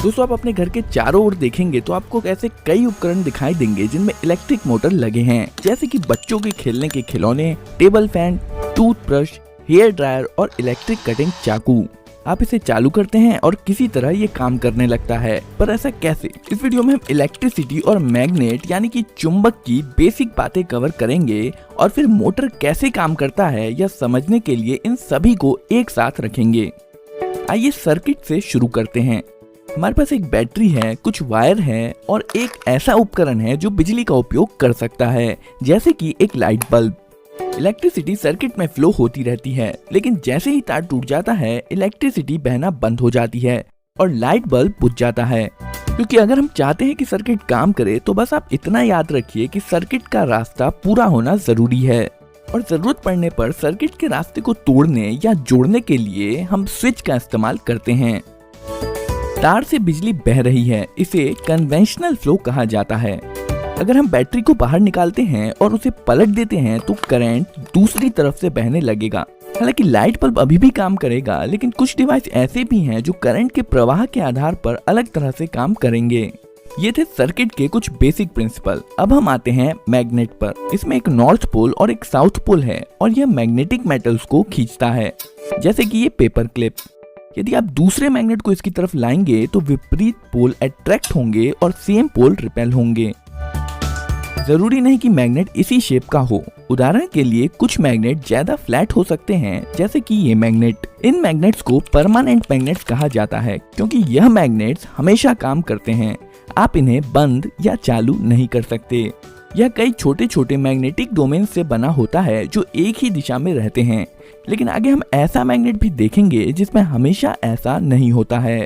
दोस्तों, आप अपने घर के चारों ओर देखेंगे तो आपको ऐसे कई उपकरण दिखाई देंगे जिनमें इलेक्ट्रिक मोटर लगे हैं, जैसे कि बच्चों के खेलने के खिलौने, table fan, toothbrush, hair dryer और इलेक्ट्रिक कटिंग चाकू। आप इसे चालू करते हैं और किसी तरह ये काम करने लगता है, पर ऐसा कैसे? इस वीडियो में हम इलेक्ट्रिसिटी और मैग्नेट यानी कि चुंबक की बेसिक बातें कवर करेंगे और फिर मोटर कैसे काम करता है यह समझने के लिए इन सभी को एक साथ रखेंगे। आइए सर्किट से शुरू करते हैं। हमारे पास एक बैटरी है, कुछ वायर है और एक ऐसा उपकरण है जो बिजली का उपयोग कर सकता है, जैसे कि एक लाइट बल्ब। इलेक्ट्रिसिटी सर्किट में फ्लो होती रहती है, लेकिन जैसे ही तार टूट जाता है इलेक्ट्रिसिटी बहना बंद हो जाती है और लाइट बल्ब बुझ जाता है। क्योंकि अगर हम चाहते हैं कि सर्किट काम करे तो बस आप इतना याद रखिए कि सर्किट का रास्ता पूरा होना जरूरी है और जरूरत पड़ने पर सर्किट के रास्ते को तोड़ने या जोड़ने के लिए हम स्विच का इस्तेमाल करते हैं। तार से बिजली बह रही है, इसे कन्वेंशनल फ्लो कहा जाता है। अगर हम बैटरी को बाहर निकालते हैं और उसे पलट देते हैं तो करंट दूसरी तरफ से बहने लगेगा। हालांकि लाइट बल्ब अभी भी काम करेगा, लेकिन कुछ डिवाइस ऐसे भी हैं जो करंट के प्रवाह के आधार पर अलग तरह से काम करेंगे। ये थे सर्किट के कुछ बेसिक प्रिंसिपल। अब हम आते हैं मैग्नेट पर। इसमें एक नॉर्थ पोल और एक साउथ पोल है और यह मैग्नेटिक मेटल्स को खींचता है, जैसे कि ये पेपर क्लिप। यदि आप दूसरे मैग्नेट को इसकी तरफ लाएंगे तो विपरीत पोल अट्रैक्ट होंगे और सेम पोल रिपेल होंगे। जरूरी नहीं कि मैग्नेट इसी शेप का हो। उदाहरण के लिए कुछ मैग्नेट ज्यादा फ्लैट हो सकते हैं, जैसे कि ये मैग्नेट। इन मैग्नेट्स को परमानेंट मैग्नेट्स कहा जाता है क्योंकि यह मैग्नेट्स हमेशा काम करते हैं। आप इन्हें बंद या चालू नहीं कर सकते। यह कई छोटे छोटे मैग्नेटिक डोमेन से बना होता है जो एक ही दिशा में रहते हैं, लेकिन आगे हम ऐसा मैग्नेट भी देखेंगे जिसमें हमेशा ऐसा नहीं होता है।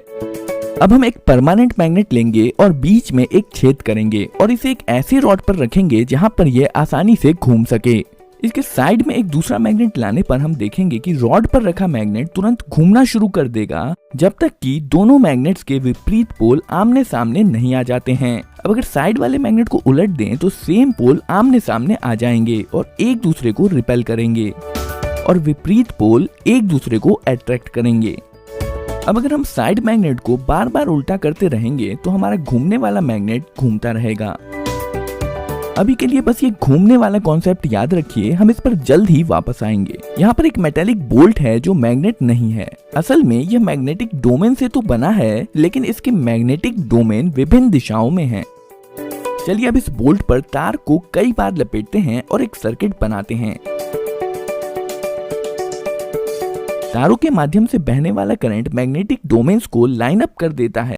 अब हम एक परमानेंट मैग्नेट लेंगे और बीच में एक छेद करेंगे और इसे एक ऐसे रॉड पर रखेंगे जहां पर यह आसानी से घूम सके। इसके साइड में एक दूसरा मैग्नेट लाने पर हम देखेंगे कि रॉड पर रखा मैग्नेट तुरंत घूमना शुरू कर देगा जब तक कि दोनों मैग्नेट्स के विपरीत पोल आमने सामने नहीं आ जाते हैं। अब अगर साइड वाले मैग्नेट को उलट दें तो सेम पोल आमने सामने आ जाएंगे और एक दूसरे को रिपेल करेंगे और विपरीत पोल एक दूसरे को अट्रैक्ट करेंगे। अब अगर हम साइड मैग्नेट को बार बार उल्टा करते रहेंगे तो हमारा घूमने वाला मैग्नेट घूमता रहेगा। अभी के लिए बस ये घूमने वाला कॉन्सेप्ट याद रखिए, हम इस पर जल्द ही वापस आएंगे। यहाँ पर एक मेटेलिक बोल्ट है जो मैग्नेट नहीं है। असल में यह मैग्नेटिक डोमेन से तो बना है, लेकिन इसके मैग्नेटिक डोमेन विभिन्न दिशाओं में है। चलिए अब इस बोल्ट पर तार को कई बार लपेटते हैं और एक सर्किट बनाते हैं। तारों के माध्यम से बहने वाला करंट मैग्नेटिक डोमेन्स को लाइन अप कर देता है